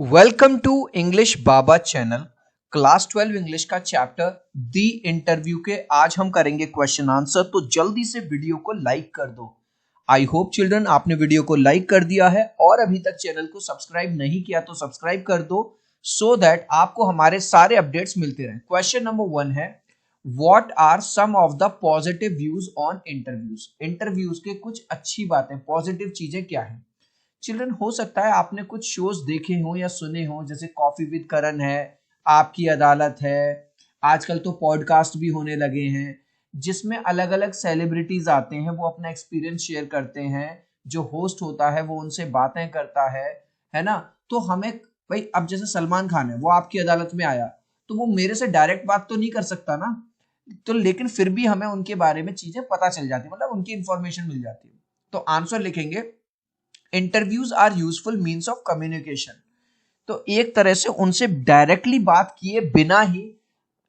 Welcome to English Baba channel. Class 12 English का chapter the interview के आज हम करेंगे क्वेश्चन आंसर। तो जल्दी से वीडियो को लाइक कर दो। आई होप चिल्ड्रन आपने वीडियो को लाइक कर दिया है और अभी तक चैनल को सब्सक्राइब नहीं किया तो सब्सक्राइब कर दो सो दैट आपको हमारे सारे अपडेट्स मिलते रहें। क्वेश्चन नंबर 1 है, what are some of the positive views on interviews. Interviews के कुछ अच्छी बातें, पॉजिटिव चीजें क्या है। चिल्ड्रन, हो सकता है आपने कुछ शोज देखे हो या सुने हो, जैसे कॉफी विद करण है, आपकी अदालत है, आजकल तो पॉडकास्ट भी होने लगे हैं जिसमें अलग अलग सेलिब्रिटीज आते हैं, वो अपना एक्सपीरियंस शेयर करते हैं, जो होस्ट होता है वो उनसे बातें करता है ना। तो हमें भाई, अब जैसे सलमान खान है, वो आपकी अदालत में आया तो वो मेरे से डायरेक्ट बात तो नहीं कर सकता ना, तो लेकिन फिर भी हमें उनके बारे में चीजें पता चल जाती है, मतलब उनकी इंफॉर्मेशन मिल जाती है। तो आंसर लिखेंगे, interviews are useful means of communication. तो एक तरह से उनसे डायरेक्टली बात किए बिना ही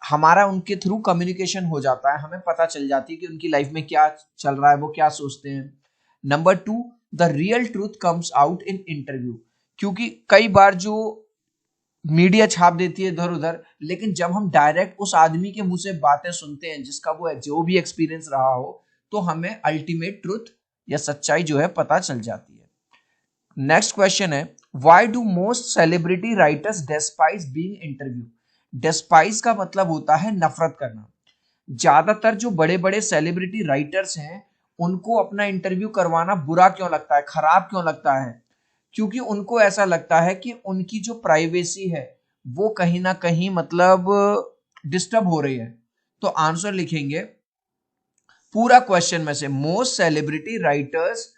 हमारा उनके थ्रू कम्युनिकेशन हो जाता है, हमें पता चल जाती है कि उनकी लाइफ में क्या चल रहा है, वो क्या सोचते हैं। Number 2, the real truth comes out in interview. क्योंकि कई बार जो मीडिया छाप देती है इधर उधर, लेकिन जब हम डायरेक्ट उस आदमी के मुंह से बातें सुनते हैं जिसका वो जो भी एक्सपीरियंस रहा हो, तो हमें अल्टीमेट ट्रूथ या सच्चाई जो है पता चल जाती है। नेक्स्ट क्वेश्चन है, why do most celebrity writers despise being interview. Despise का मतलब होता है नफरत करना। ज्यादातर जो बड़े बड़े सेलिब्रिटी राइटर्स हैं उनको अपना इंटरव्यू करवाना बुरा क्यों लगता है, खराब क्यों लगता है? क्योंकि उनको ऐसा लगता है कि उनकी जो प्राइवेसी है वो कहीं ना कहीं मतलब डिस्टर्ब हो रही है। तो आंसर लिखेंगे पूरा क्वेश्चन में से, most celebrity writers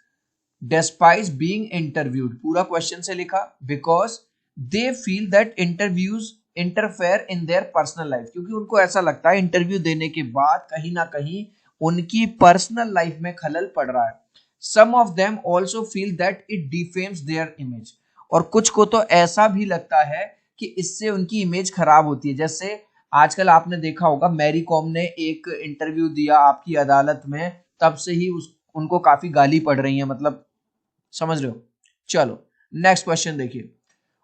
despise being interviewed, पूरा क्वेश्चन से लिखा, because they feel that interviews interfere in their personal life. क्योंकि उनको ऐसा लगता है इंटरव्यू देने के बाद कहीं ना कहीं उनकी पर्सनल लाइफ में खलल पड़ रहा है। Some of them also feel that it defames their image. और कुछ को तो ऐसा भी लगता है कि इससे उनकी इमेज खराब होती है। जैसे आजकल आपने देखा होगा, मैरी कॉम ने एक इंटरव्यू दिया आपकी अदालत में, तब से ही उनको काफी गाली पड़ रही है, मतलब समझ रहे हो। चलो नेक्स्ट क्वेश्चन देखिए,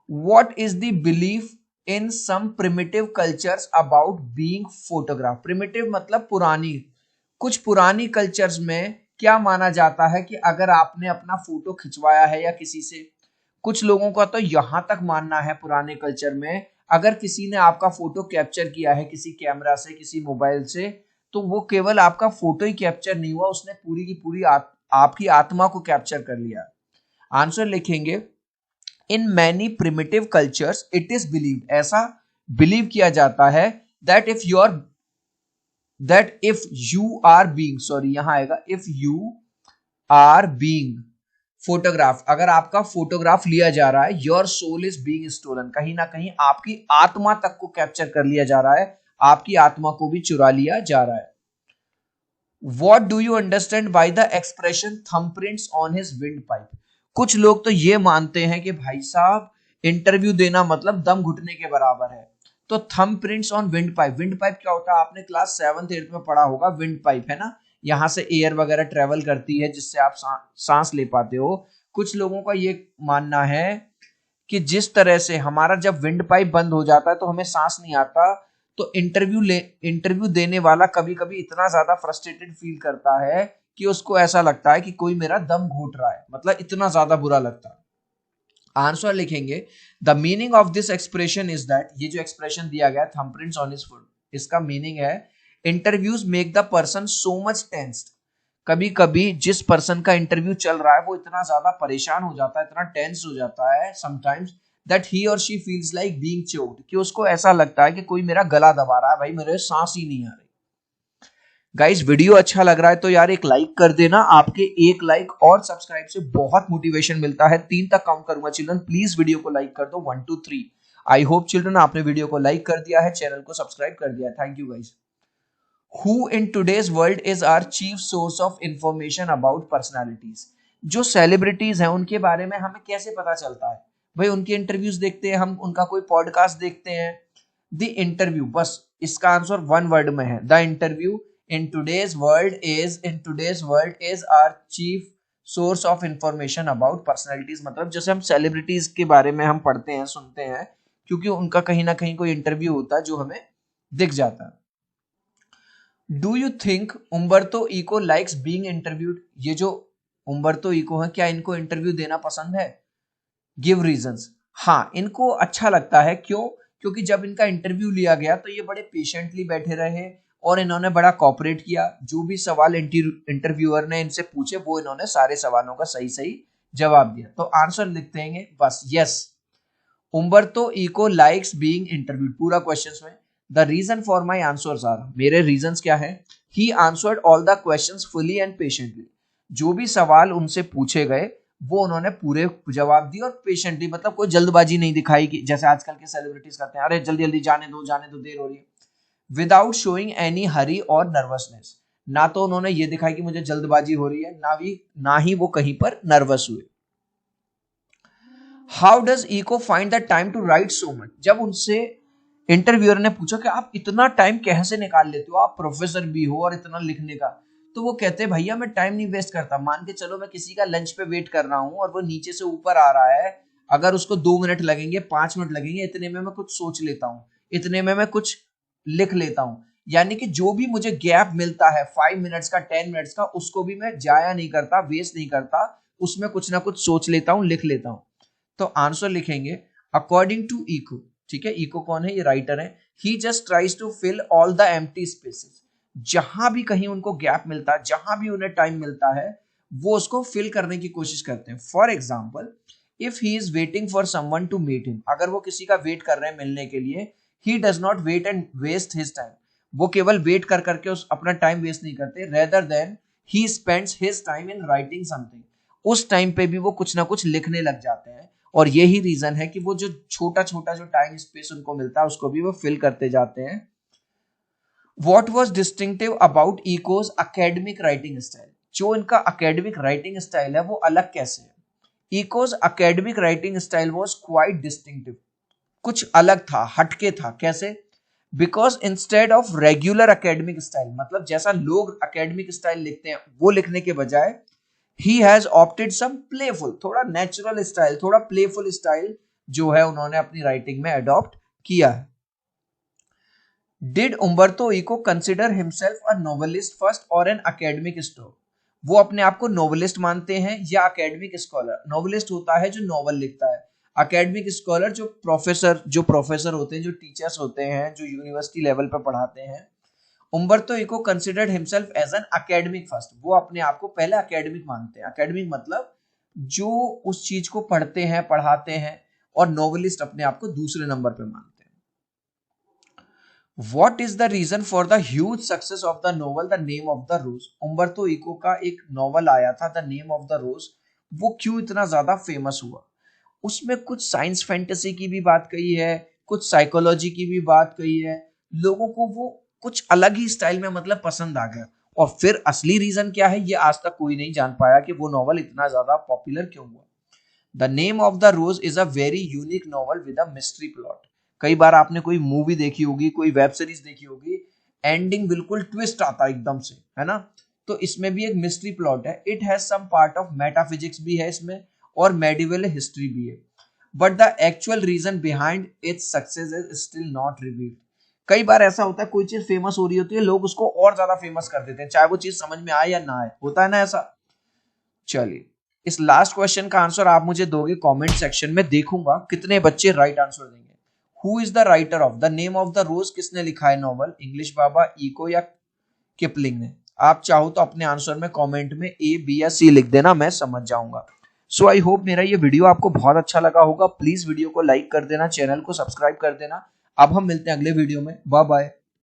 what is the belief in some primitive cultures about being photograph. Primitive मतलब पुरानी। कुछ पुरानी कल्चर्स में क्या माना जाता है कि अगर आपने अपना फोटो खिंचवाया है या किसी से, कुछ लोगों का तो यहां तक मानना है पुराने कल्चर में, अगर किसी ने आपका फोटो कैप्चर किया है किसी कैमरा से, किसी मोबाइल से, तो वो केवल आपका फोटो ही कैप्चर नहीं हुआ, उसने पूरी की पूरी आपकी आत्मा को कैप्चर कर लिया। आंसर लिखेंगे, in many primitive cultures it is believe, ऐसा बिलीव किया जाता है that if you are being, sorry यहां आएगा, if you are being photograph, अगर आपका फोटोग्राफ लिया जा रहा है, your soul is being stolen, कहीं ना कहीं आपकी आत्मा तक को कैप्चर कर लिया जा रहा है, आपकी आत्मा को भी चुरा लिया जा रहा है। What do you understand by the expression thumbprints on his windpipe? कुछ लोग तो ये मानते हैं कि भाई साहब इंटरव्यू देना मतलब दम घुटने के बराबर है। तो thumb prints on wind pipe, wind pipe क्या होता है, आपने क्लास 7th 8th में पढ़ा होगा। विंड पाइप है ना, यहां से एयर वगैरह ट्रेवल करती है जिससे आप सांस ले पाते हो। कुछ लोगों का ये मानना है कि जिस तरह से हमारा जब विंड पाइप बंद हो जाता है तो हमें सांस नहीं आता, तो इंटरव्यू देने वाला कभी कभी इतना ज्यादा फ्रस्ट्रेटेड फील करता है कि उसको ऐसा लगता है कि कोई मेरा दम घोट रहा है, मतलब इतना ज्यादा बुरा लगता है। आंसर लिखेंगे, the meaning of this expression is that, ये जो एक्सप्रेशन दिया गया थंबप्रिंट्स ऑन हिज फुट, इसका मीनिंग है interviews make the person so much tensed. कभी कभी जिस पर्सन का इंटरव्यू चल रहा है वो इतना ज्यादा परेशान हो जाता है, इतना टेंस हो जाता है समटाइम्स, दैट ही और she feels like being choked, कि उसको ऐसा लगता है कि कोई मेरा गला दबा रहा है, भाई मेरे सांस ही नहीं आ रही। गाइस, वीडियो अच्छा लग रहा है तो यार एक लाइक कर देना, आपके एक लाइक और सब्सक्राइब से बहुत मोटिवेशन मिलता है। 3 तक काउंट करूंगा चिल्ड्रन, प्लीज वीडियो को लाइक कर दो, 1 2 3। आई होप चिल्ड्रन आपने वीडियो को लाइक कर दिया है, चैनल को सब्सक्राइब कर दिया है। Thank you guys. Who in today's world is our chief source of information about personalities? जो सेलिब्रिटीज हैं उनके बारे में हमें कैसे पता चलता है? भाई उनके इंटरव्यूज देखते हैं हम, उनका कोई पॉडकास्ट देखते हैं। द इंटरव्यू, बस इसका आंसर 1 वर्ड में है, the interview in today's world is our chief source of information about personalities, मतलब जैसे हम सेलिब्रिटीज के बारे में हम पढ़ते हैं, सुनते हैं, क्योंकि उनका कहीं ना कहीं कोई इंटरव्यू होता है जो हमें दिख जाता है। Do you think Umberto Eco likes being interviewed? ये जो उम्बर्तो इको है, क्या इनको इंटरव्यू देना पसंद है? Give reasons. हाँ, इनको अच्छा लगता है। क्यों? क्योंकि जब इनका इंटरव्यू लिया गया तो ये बड़े पेशेंटली बैठे रहे और इन्होंने बड़ा कोऑपरेट किया। जो भी सवाल इंटरव्यूअर ने इनसे पूछे वो इन्होंने सारे सवालों का सही सही जवाब दिया। तो आंसर लिख देंगे बस, yes, Umberto Eco likes being interviewed. पूरा क्वेश्चंस में the reason for my answers are, मेरे रीजंस क्या है? He answered all the questions fully and patiently. जो भी सवाल उनसे पूछे गए वो उन्होंने पूरे जवाब दिए और पेशेंटली, मतलब कोई जल्दबाजी नहीं दिखाई कि जैसे आजकल के सेलिब्रिटीज करते हैं, अरे जल्दी जल्दी जाने दो देर हो रही है। विदाउट शोइंग एनी हरी और नर्वसनेस, ना तो उन्होंने ये दिखाई कि मुझे जल्दबाजी हो रही है, ना ही वो कहीं पर नर्वस हुए। How does Eco find the time to write so much? जब उनसे इंटरव्यूअर ने पूछा कि आप इतना टाइम कैसे निकाल लेते हो, आप प्रोफेसर भी हो और इतना लिखने का, तो वो कहते हैं भैया मैं टाइम नहीं वेस्ट करता। मान के चलो मैं किसी का लंच पे वेट कर रहा हूं और वो नीचे से ऊपर आ रहा है, अगर उसको 2 मिनट लगेंगे, 5 मिनट लगेंगे, इतने में मैं कुछ सोच लेता हूँ, इतने में मैं कुछ लिख लेता हूँ। यानी कि जो भी मुझे गैप मिलता है 5 मिनट्स का, 10 मिनट्स का, उसको भी मैं जाया नहीं करता, वेस्ट नहीं करता, उसमें कुछ ना कुछ सोच लेता हूँ, लिख लेता हूँ। तो आंसर लिखेंगे अकॉर्डिंग टू इको। ठीक है, इको कौन है? ये राइटर है। He just tries to fill all the empty spaces. जहां भी कहीं उनको गैप मिलता है, जहां भी उन्हें टाइम मिलता है, वो उसको फिल करने की कोशिश करते हैं। For example, if he is waiting for someone to meet him, अगर वो किसी का वेट कर रहे हैं मिलने के लिए, he does not wait and waste his time, वो केवल वेट कर करके उस अपना टाइम वेस्ट नहीं करते, rather than he spends his time in writing something, उस टाइम पे भी वो कुछ ना कुछ लिखने लग जाते हैं। और यही रीजन है कि वो जो छोटा छोटा जो टाइम स्पेस उनको मिलता है उसको भी वो फिल करते जाते हैं। What was distinctive about इको's academic writing style? जो इनका academic writing style है वो अलग कैसे है? इको's academic writing style was quite distinctive, कुछ अलग था, हटके था। कैसे? Because instead of regular academic style, मतलब जैसा लोग academic style लिखते हैं वो लिखने के बजाय he has opted some playful, थोड़ा natural style, थोड़ा playful style जो है उन्होंने अपनी राइटिंग में अडॉप्ट किया है। Did Umberto Eco consider himself a novelist first or an academic scholar? वो अपने आप को नोवेलिस्ट मानते हैं या अकेडमिक स्कॉलर? नोवेलिस्ट होता है जो नॉवल लिखता है, अकेडमिक स्कॉलर जो प्रोफेसर होते हैं, जो टीचर्स होते हैं, जो यूनिवर्सिटी लेवल पर पढ़ाते हैं। Umberto Eco considered himself as an academic first, वो अपने आप को पहले अकेडमिक मानते हैं। अकेडमिक मतलब जो उस चीज को पढ़ते हैं, पढ़ाते हैं, और नोवेलिस्ट अपने आप को दूसरे नंबर पे मानते हैं। What is the reason for the huge success of the novel The Name of the Rose? Umberto Eco का एक नॉवल आया था the name of the rose, वो क्यों इतना ज्यादा फेमस हुआ? उसमें कुछ साइंस फैंटेसी की भी बात कही है, कुछ साइकोलॉजी की भी बात कही है, लोगों को वो कुछ अलग ही स्टाइल में मतलब पसंद आ गया। और फिर असली रीजन क्या है ये आज तक कोई नहीं जान पाया कि वो नॉवल इतना ज्यादा पॉपुलर क्यों हुआ। The name of the rose is a very unique novel with a mystery plot. कई बार आपने कोई मूवी देखी होगी, कोई वेब सीरीज देखी होगी, एंडिंग बिल्कुल ट्विस्ट आता है एकदम से, है ना? तो इसमें भी एक मिस्ट्री प्लॉट है। It has some part of metaphysics भी है इसमें और मेडिवल हिस्ट्री भी है, but the actual reason behind its success is still not revealed. कई बार ऐसा होता है कोई चीज फेमस हो रही होती है, लोग उसको और ज्यादा फेमस कर देते हैं, चाहे वो चीज समझ में आए या ना आए, होता है ना ऐसा। चलिए, इस लास्ट क्वेश्चन का आंसर आप मुझे दोगे कमेंट सेक्शन में, देखूंगा कितने बच्चे राइट आंसर देंगे। Who is the writer of the name of the rose? किसने लिखा है नॉवल? इंग्लिश बाबा, इको या किपलिंग ने? आप चाहो तो अपने आंसर में कमेंट में ए, बी या सी लिख देना, मैं समझ जाऊंगा। सो आई होप मेरा ये वीडियो आपको बहुत अच्छा लगा होगा। प्लीज वीडियो को लाइक कर देना, चैनल को सब्सक्राइब कर देना। अब हम मिलते हैं अगले वीडियो में। Bye bye.